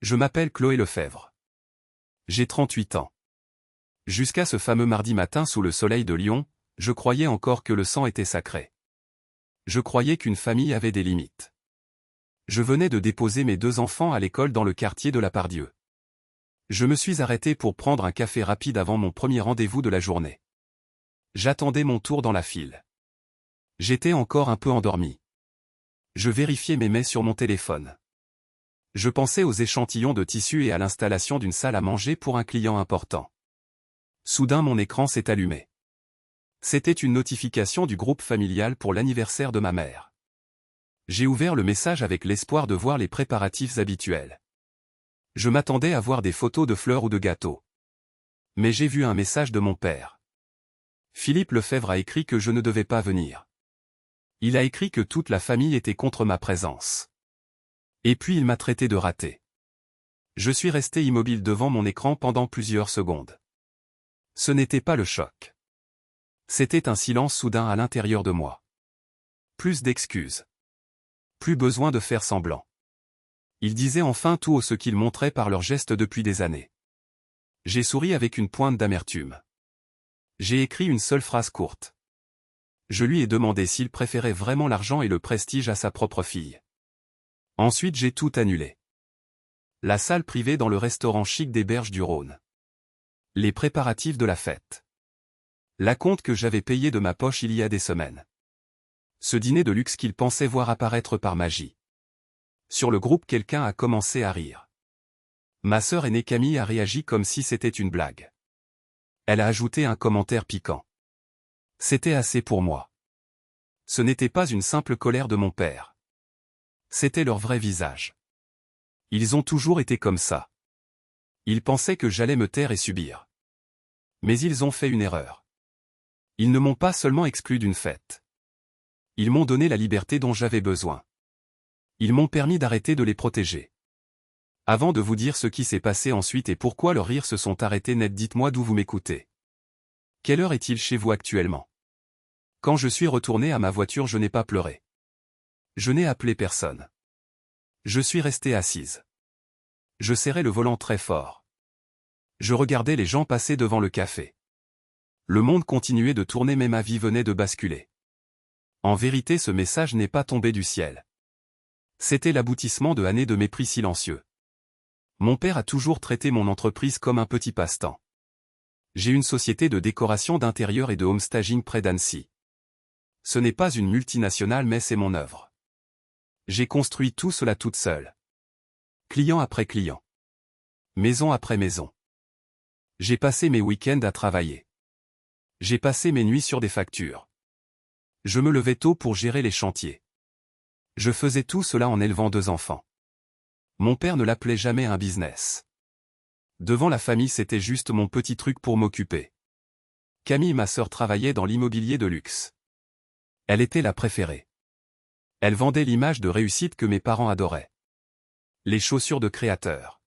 Je m'appelle Chloé Lefebvre. J'ai 38 ans. Jusqu'à ce fameux mardi matin sous le soleil de Lyon, je croyais encore que le sang était sacré. Je croyais qu'une famille avait des limites. Je venais de déposer mes 2 enfants à l'école dans le quartier de la Pardieu. Je me suis arrêté pour prendre un café rapide avant mon premier rendez-vous de la journée. J'attendais mon tour dans la file. J'étais encore un peu endormi. Je vérifiais mes mails sur mon téléphone. Je pensais aux échantillons de tissu et à l'installation d'une salle à manger pour un client important. Soudain mon écran s'est allumé. C'était une notification du groupe familial pour l'anniversaire de ma mère. J'ai ouvert le message avec l'espoir de voir les préparatifs habituels. Je m'attendais à voir des photos de fleurs ou de gâteaux. Mais j'ai vu un message de mon père. Philippe Lefebvre a écrit que je ne devais pas venir. Il a écrit que toute la famille était contre ma présence. Et puis il m'a traité de raté. Je suis resté immobile devant mon écran pendant plusieurs secondes. Ce n'était pas le choc. C'était un silence soudain à l'intérieur de moi. Plus d'excuses. Plus besoin de faire semblant. Ils disaient enfin tout ce qu'ils montraient par leurs gestes depuis des années. J'ai souri avec une pointe d'amertume. J'ai écrit une seule phrase courte. Je lui ai demandé s'il préférait vraiment l'argent et le prestige à sa propre fille. Ensuite j'ai tout annulé. La salle privée dans le restaurant chic des Berges du Rhône. Les préparatifs de la fête. L'acompte que j'avais payé de ma poche il y a des semaines. Ce dîner de luxe qu'il pensait voir apparaître par magie. Sur le groupe quelqu'un a commencé à rire. Ma sœur aînée Camille a réagi comme si c'était une blague. Elle a ajouté un commentaire piquant. C'était assez pour moi. Ce n'était pas une simple colère de mon père. C'était leur vrai visage. Ils ont toujours été comme ça. Ils pensaient que j'allais me taire et subir. Mais ils ont fait une erreur. Ils ne m'ont pas seulement exclu d'une fête. Ils m'ont donné la liberté dont j'avais besoin. Ils m'ont permis d'arrêter de les protéger. Avant de vous dire ce qui s'est passé ensuite et pourquoi leurs rires se sont arrêtés net, dites-moi d'où vous m'écoutez. Quelle heure est-il chez vous actuellement? Quand je suis retourné à ma voiture, je n'ai pas pleuré. Je n'ai appelé personne. Je suis resté assise. Je serrais le volant très fort. Je regardais les gens passer devant le café. Le monde continuait de tourner mais ma vie venait de basculer. En vérité, ce message n'est pas tombé du ciel. C'était l'aboutissement de années de mépris silencieux. Mon père a toujours traité mon entreprise comme un petit passe-temps. J'ai une société de décoration d'intérieur et de homestaging près d'Annecy. Ce n'est pas une multinationale mais c'est mon œuvre. J'ai construit tout cela toute seule. Client après client. Maison après maison. J'ai passé mes week-ends à travailler. J'ai passé mes nuits sur des factures. Je me levais tôt pour gérer les chantiers. Je faisais tout cela en élevant 2 enfants. Mon père ne l'appelait jamais un business. Devant la famille, c'était juste mon petit truc pour m'occuper. Camille, ma sœur, travaillait dans l'immobilier de luxe. Elle était la préférée. Elle vendait l'image de réussite que mes parents adoraient. Les chaussures de créateur.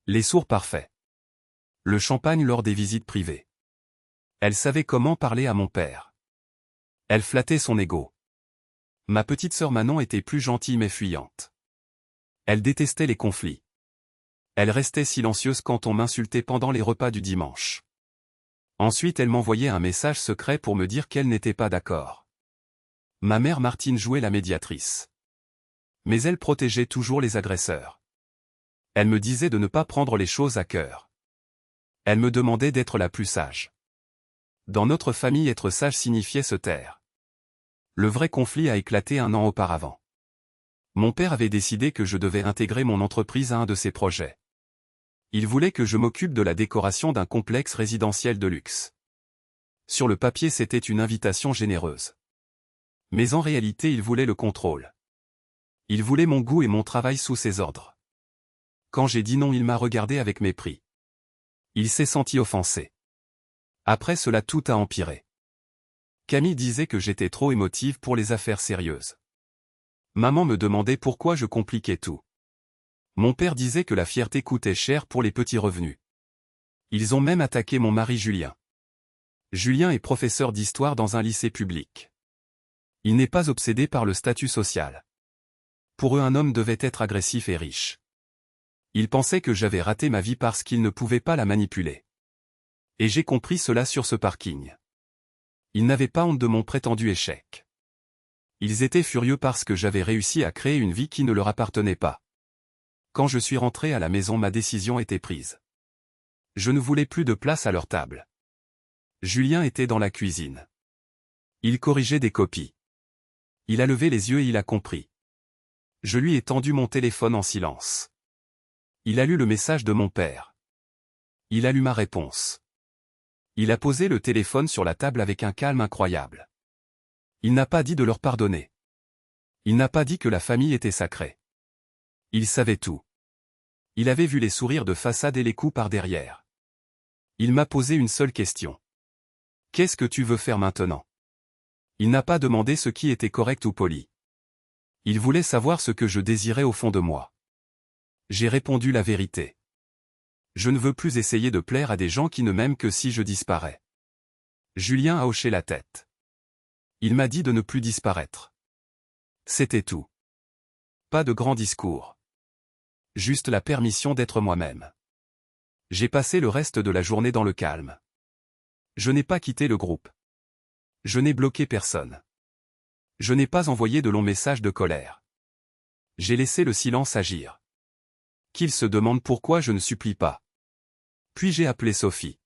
Les sourds parfaits. Le champagne lors des visites privées. Elle savait comment parler à mon père. Elle flattait son ego. Ma petite sœur Manon était plus gentille mais fuyante. Elle détestait les conflits. Elle restait silencieuse quand on m'insultait pendant les repas du dimanche. Ensuite elle m'envoyait un message secret pour me dire qu'elle n'était pas d'accord. Ma mère Martine jouait la médiatrice. Mais elle protégeait toujours les agresseurs. Elle me disait de ne pas prendre les choses à cœur. Elle me demandait d'être la plus sage. Dans notre famille, être sage signifiait se taire. Le vrai conflit a éclaté 1 an auparavant. Mon père avait décidé que je devais intégrer mon entreprise à un de ses projets. Il voulait que je m'occupe de la décoration d'un complexe résidentiel de luxe. Sur le papier, c'était une invitation généreuse. Mais en réalité, il voulait le contrôle. Il voulait mon goût et mon travail sous ses ordres. Quand j'ai dit non, il m'a regardé avec mépris. Il s'est senti offensé. Après cela, tout a empiré. Camille disait que j'étais trop émotive pour les affaires sérieuses. Maman me demandait pourquoi je compliquais tout. Mon père disait que la fierté coûtait cher pour les petits revenus. Ils ont même attaqué mon mari Julien. Julien est professeur d'histoire dans un lycée public. Il n'est pas obsédé par le statut social. Pour eux, un homme devait être agressif et riche. Il pensait que j'avais raté ma vie parce qu'il ne pouvait pas la manipuler. Et j'ai compris cela sur ce parking. Ils n'avaient pas honte de mon prétendu échec. Ils étaient furieux parce que j'avais réussi à créer une vie qui ne leur appartenait pas. Quand je suis rentré à la maison, ma décision était prise. Je ne voulais plus de place à leur table. Julien était dans la cuisine. Il corrigeait des copies. Il a levé les yeux et il a compris. Je lui ai tendu mon téléphone en silence. Il a lu le message de mon père. Il a lu ma réponse. Il a posé le téléphone sur la table avec un calme incroyable. Il n'a pas dit de leur pardonner. Il n'a pas dit que la famille était sacrée. Il savait tout. Il avait vu les sourires de façade et les coups par derrière. Il m'a posé une seule question. Qu'est-ce que tu veux faire maintenant? Il n'a pas demandé ce qui était correct ou poli. Il voulait savoir ce que je désirais au fond de moi. J'ai répondu la vérité. Je ne veux plus essayer de plaire à des gens qui ne m'aiment que si je disparais. Julien a hoché la tête. Il m'a dit de ne plus disparaître. C'était tout. Pas de grands discours. Juste la permission d'être moi-même. J'ai passé le reste de la journée dans le calme. Je n'ai pas quitté le groupe. Je n'ai bloqué personne. Je n'ai pas envoyé de longs messages de colère. J'ai laissé le silence agir. Qu'ils se demandent pourquoi je ne supplie pas. Puis j'ai appelé Sophie.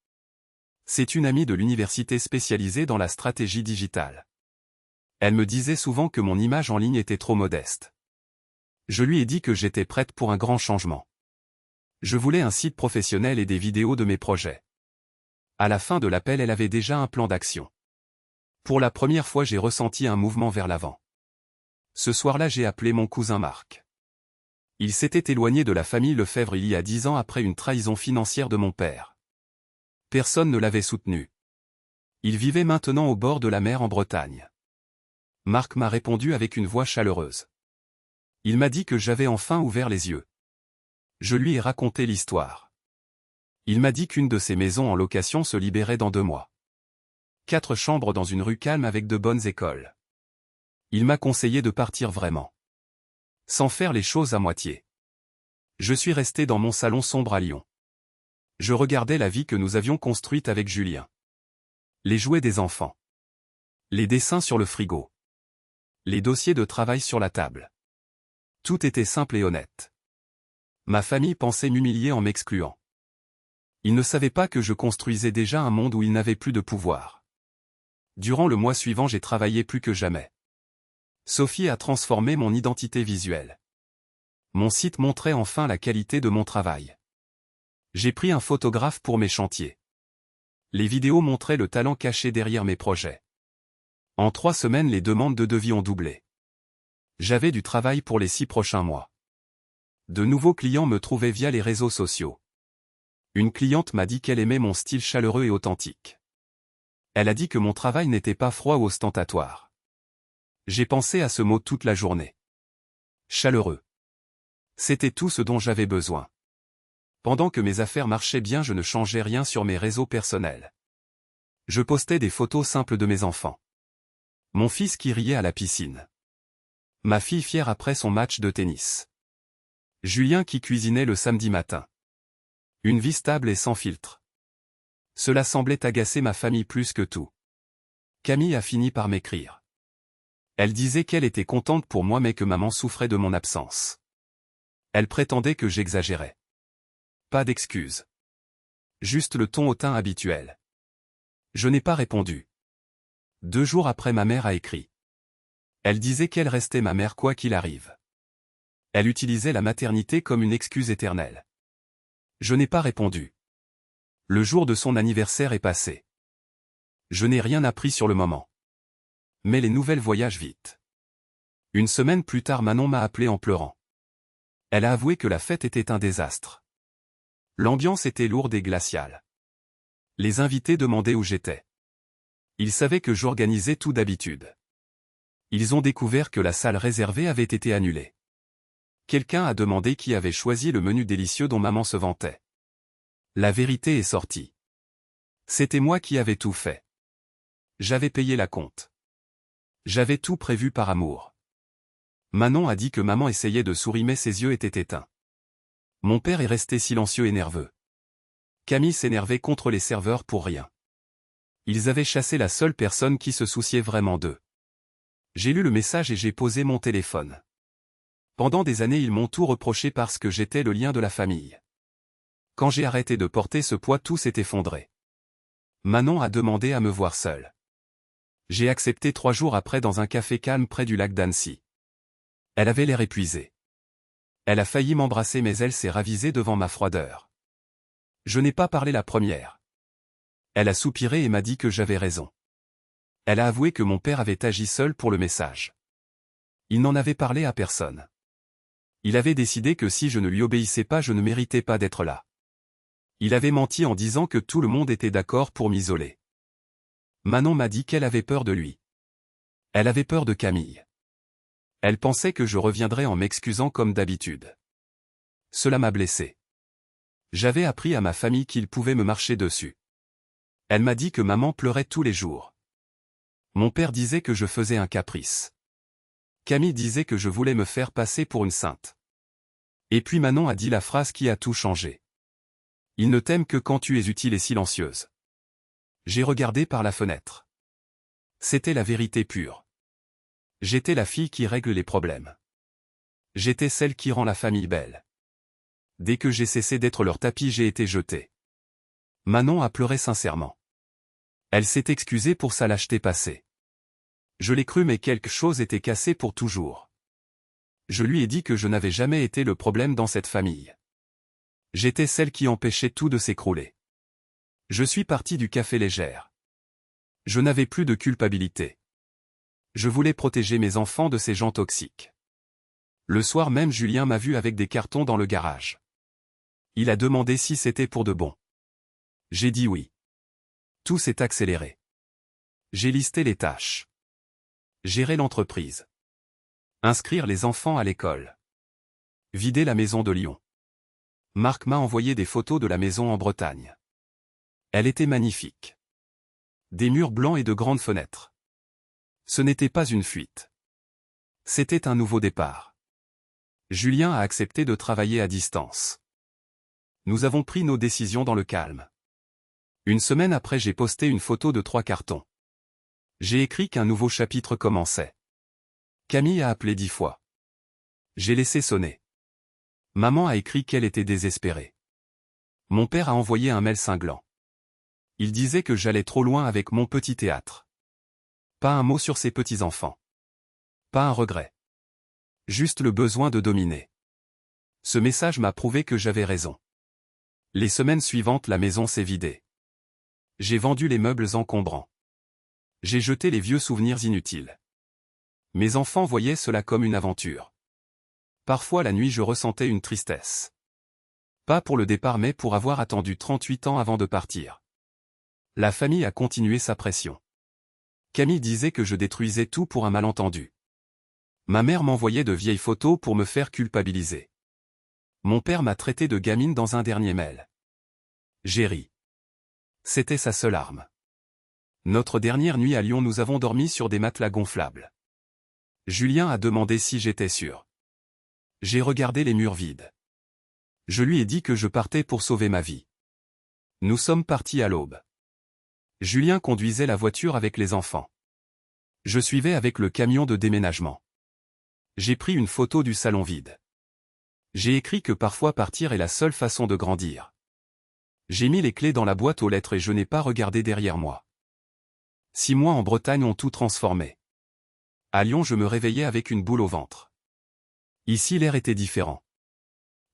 C'est une amie de l'université spécialisée dans la stratégie digitale. Elle me disait souvent que mon image en ligne était trop modeste. Je lui ai dit que j'étais prête pour un grand changement. Je voulais un site professionnel et des vidéos de mes projets. À la fin de l'appel, elle avait déjà un plan d'action. Pour la première fois, j'ai ressenti un mouvement vers l'avant. Ce soir-là, j'ai appelé mon cousin Marc. Il s'était éloigné de la famille Lefebvre il y a 10 ans après une trahison financière de mon père. Personne ne l'avait soutenu. Il vivait maintenant au bord de la mer en Bretagne. Marc m'a répondu avec une voix chaleureuse. Il m'a dit que j'avais enfin ouvert les yeux. Je lui ai raconté l'histoire. Il m'a dit qu'une de ses maisons en location se libérait dans 2 mois. 4 chambres dans une rue calme avec de bonnes écoles. Il m'a conseillé de partir vraiment. Sans faire les choses à moitié. Je suis resté dans mon salon sombre à Lyon. Je regardais la vie que nous avions construite avec Julien. Les jouets des enfants. Les dessins sur le frigo. Les dossiers de travail sur la table. Tout était simple et honnête. Ma famille pensait m'humilier en m'excluant. Ils ne savaient pas que je construisais déjà un monde où ils n'avaient plus de pouvoir. Durant le mois suivant, j'ai travaillé plus que jamais. Sophie a transformé mon identité visuelle. Mon site montrait enfin la qualité de mon travail. J'ai pris un photographe pour mes chantiers. Les vidéos montraient le talent caché derrière mes projets. En 3 semaines, les demandes de devis ont doublé. J'avais du travail pour les 6 prochains mois. De nouveaux clients me trouvaient via les réseaux sociaux. Une cliente m'a dit qu'elle aimait mon style chaleureux et authentique. Elle a dit que mon travail n'était pas froid ou ostentatoire. J'ai pensé à ce mot toute la journée. Chaleureux. C'était tout ce dont j'avais besoin. Pendant que mes affaires marchaient bien, je ne changeais rien sur mes réseaux personnels. Je postais des photos simples de mes enfants. Mon fils qui riait à la piscine. Ma fille fière après son match de tennis. Julien qui cuisinait le samedi matin. Une vie stable et sans filtre. Cela semblait agacer ma famille plus que tout. Camille a fini par m'écrire. Elle disait qu'elle était contente pour moi mais que maman souffrait de mon absence. Elle prétendait que j'exagérais. Pas d'excuses. Juste le ton hautain habituel. Je n'ai pas répondu. 2 jours après, ma mère a écrit. Elle disait qu'elle restait ma mère quoi qu'il arrive. Elle utilisait la maternité comme une excuse éternelle. Je n'ai pas répondu. Le jour de son anniversaire est passé. Je n'ai rien appris sur le moment. Mais les nouvelles voyagent vite. 1 semaine plus tard, Manon m'a appelé en pleurant. Elle a avoué que la fête était un désastre. L'ambiance était lourde et glaciale. Les invités demandaient où j'étais. Ils savaient que j'organisais tout d'habitude. Ils ont découvert que la salle réservée avait été annulée. Quelqu'un a demandé qui avait choisi le menu délicieux dont maman se vantait. La vérité est sortie. C'était moi qui avais tout fait. J'avais payé la compte. J'avais tout prévu par amour. Manon a dit que maman essayait de sourire mais ses yeux étaient éteints. Mon père est resté silencieux et nerveux. Camille s'énervait contre les serveurs pour rien. Ils avaient chassé la seule personne qui se souciait vraiment d'eux. J'ai lu le message et j'ai posé mon téléphone. Pendant des années ils m'ont tout reproché parce que j'étais le lien de la famille. Quand j'ai arrêté de porter ce poids, tout s'est effondré. Manon a demandé à me voir seule. J'ai accepté 3 jours après dans un café calme près du lac d'Annecy. Elle avait l'air épuisée. Elle a failli m'embrasser mais elle s'est ravisée devant ma froideur. Je n'ai pas parlé la première. Elle a soupiré et m'a dit que j'avais raison. Elle a avoué que mon père avait agi seul pour le message. Il n'en avait parlé à personne. Il avait décidé que si je ne lui obéissais pas, je ne méritais pas d'être là. Il avait menti en disant que tout le monde était d'accord pour m'isoler. Manon m'a dit qu'elle avait peur de lui. Elle avait peur de Camille. Elle pensait que je reviendrais en m'excusant comme d'habitude. Cela m'a blessé. J'avais appris à ma famille qu'ils pouvaient me marcher dessus. Elle m'a dit que maman pleurait tous les jours. Mon père disait que je faisais un caprice. Camille disait que je voulais me faire passer pour une sainte. Et puis Manon a dit la phrase qui a tout changé. Il ne t'aime que quand tu es utile et silencieuse. J'ai regardé par la fenêtre. C'était la vérité pure. J'étais la fille qui règle les problèmes. J'étais celle qui rend la famille belle. Dès que j'ai cessé d'être leur tapis, j'ai été jetée. Manon a pleuré sincèrement. Elle s'est excusée pour sa lâcheté passée. Je l'ai cru mais quelque chose était cassé pour toujours. Je lui ai dit que je n'avais jamais été le problème dans cette famille. J'étais celle qui empêchait tout de s'écrouler. Je suis partie du café légère. Je n'avais plus de culpabilité. Je voulais protéger mes enfants de ces gens toxiques. Le soir même, Julien m'a vu avec des cartons dans le garage. Il a demandé si c'était pour de bon. J'ai dit oui. Tout s'est accéléré. J'ai listé les tâches. Gérer l'entreprise. Inscrire les enfants à l'école. Vider la maison de Lyon. Marc m'a envoyé des photos de la maison en Bretagne. Elle était magnifique. Des murs blancs et de grandes fenêtres. Ce n'était pas une fuite. C'était un nouveau départ. Julien a accepté de travailler à distance. Nous avons pris nos décisions dans le calme. Une semaine après, j'ai posté une photo de 3 cartons. J'ai écrit qu'un nouveau chapitre commençait. Camille a appelé 10 fois. J'ai laissé sonner. Maman a écrit qu'elle était désespérée. Mon père a envoyé un mail cinglant. Il disait que j'allais trop loin avec mon petit théâtre. Pas un mot sur ses petits-enfants. Pas un regret. Juste le besoin de dominer. Ce message m'a prouvé que j'avais raison. Les semaines suivantes, la maison s'est vidée. J'ai vendu les meubles encombrants. J'ai jeté les vieux souvenirs inutiles. Mes enfants voyaient cela comme une aventure. Parfois la nuit je ressentais une tristesse. Pas pour le départ mais pour avoir attendu 38 ans avant de partir. La famille a continué sa pression. Camille disait que je détruisais tout pour un malentendu. Ma mère m'envoyait de vieilles photos pour me faire culpabiliser. Mon père m'a traité de gamine dans un dernier mail. J'ai ri. C'était sa seule arme. Notre dernière nuit à Lyon, nous avons dormi sur des matelas gonflables. Julien a demandé si j'étais sûr. J'ai regardé les murs vides. Je lui ai dit que je partais pour sauver ma vie. Nous sommes partis à l'aube. Julien conduisait la voiture avec les enfants. Je suivais avec le camion de déménagement. J'ai pris une photo du salon vide. J'ai écrit que parfois partir est la seule façon de grandir. J'ai mis les clés dans la boîte aux lettres et je n'ai pas regardé derrière moi. 6 mois en Bretagne ont tout transformé. À Lyon, je me réveillais avec une boule au ventre. Ici, l'air était différent.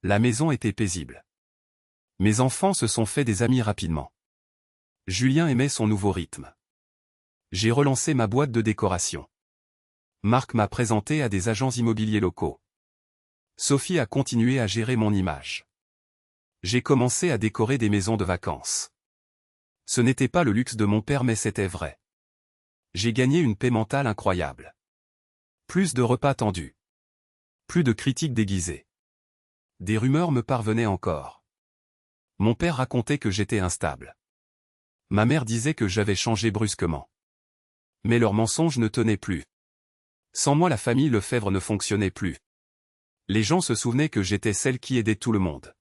La maison était paisible. Mes enfants se sont fait des amis rapidement. Julien aimait son nouveau rythme. J'ai relancé ma boîte de décoration. Marc m'a présenté à des agents immobiliers locaux. Sophie a continué à gérer mon image. J'ai commencé à décorer des maisons de vacances. Ce n'était pas le luxe de mon père mais c'était vrai. J'ai gagné une paix mentale incroyable. Plus de repas tendus. Plus de critiques déguisées. Des rumeurs me parvenaient encore. Mon père racontait que j'étais instable. Ma mère disait que j'avais changé brusquement. Mais leurs mensonges ne tenaient plus. Sans moi, la famille Lefebvre ne fonctionnait plus. Les gens se souvenaient que j'étais celle qui aidait tout le monde.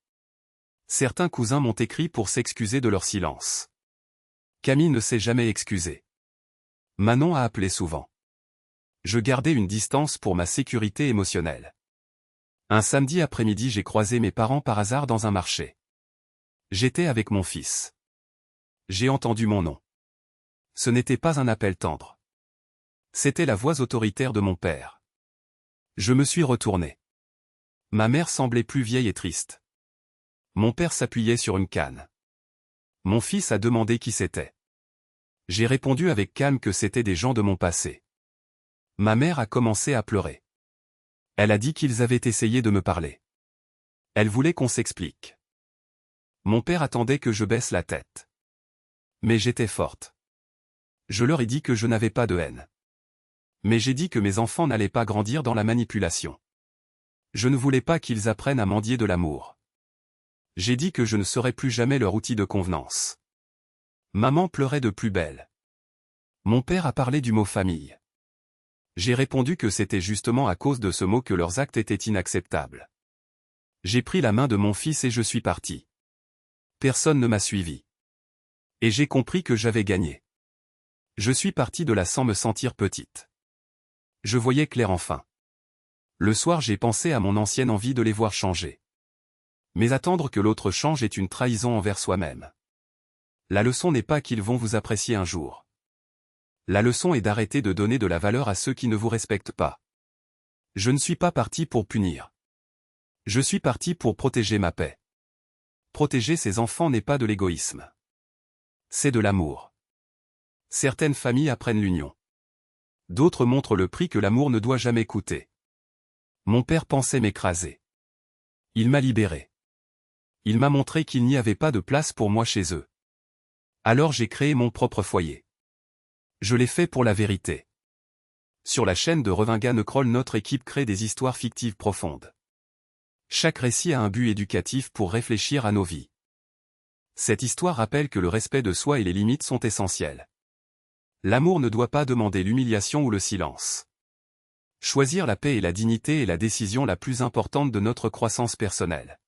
Certains cousins m'ont écrit pour s'excuser de leur silence. Camille ne s'est jamais excusée. Manon a appelé souvent. Je gardais une distance pour ma sécurité émotionnelle. Un samedi après-midi, j'ai croisé mes parents par hasard dans un marché. J'étais avec mon fils. J'ai entendu mon nom. Ce n'était pas un appel tendre. C'était la voix autoritaire de mon père. Je me suis retourné. Ma mère semblait plus vieille et triste. Mon père s'appuyait sur une canne. Mon fils a demandé qui c'était. J'ai répondu avec calme que c'était des gens de mon passé. Ma mère a commencé à pleurer. Elle a dit qu'ils avaient essayé de me parler. Elle voulait qu'on s'explique. Mon père attendait que je baisse la tête. Mais j'étais forte. Je leur ai dit que je n'avais pas de haine. Mais j'ai dit que mes enfants n'allaient pas grandir dans la manipulation. Je ne voulais pas qu'ils apprennent à mendier de l'amour. J'ai dit que je ne serais plus jamais leur outil de convenance. Maman pleurait de plus belle. Mon père a parlé du mot famille. J'ai répondu que c'était justement à cause de ce mot que leurs actes étaient inacceptables. J'ai pris la main de mon fils et je suis parti. Personne ne m'a suivi. Et j'ai compris que j'avais gagné. Je suis parti de là sans me sentir petite. Je voyais clair enfin. Le soir, j'ai pensé à mon ancienne envie de les voir changer. Mais attendre que l'autre change est une trahison envers soi-même. La leçon n'est pas qu'ils vont vous apprécier un jour. La leçon est d'arrêter de donner de la valeur à ceux qui ne vous respectent pas. Je ne suis pas parti pour punir. Je suis parti pour protéger ma paix. Protéger ses enfants n'est pas de l'égoïsme. C'est de l'amour. Certaines familles apprennent l'union. D'autres montrent le prix que l'amour ne doit jamais coûter. Mon père pensait m'écraser. Il m'a libéré. Il m'a montré qu'il n'y avait pas de place pour moi chez eux. Alors j'ai créé mon propre foyer. Je l'ai fait pour la vérité. Sur la chaîne de Revinga Necroll, notre équipe crée des histoires fictives profondes. Chaque récit a un but éducatif pour réfléchir à nos vies. Cette histoire rappelle que le respect de soi et les limites sont essentiels. L'amour ne doit pas demander l'humiliation ou le silence. Choisir la paix et la dignité est la décision la plus importante de notre croissance personnelle.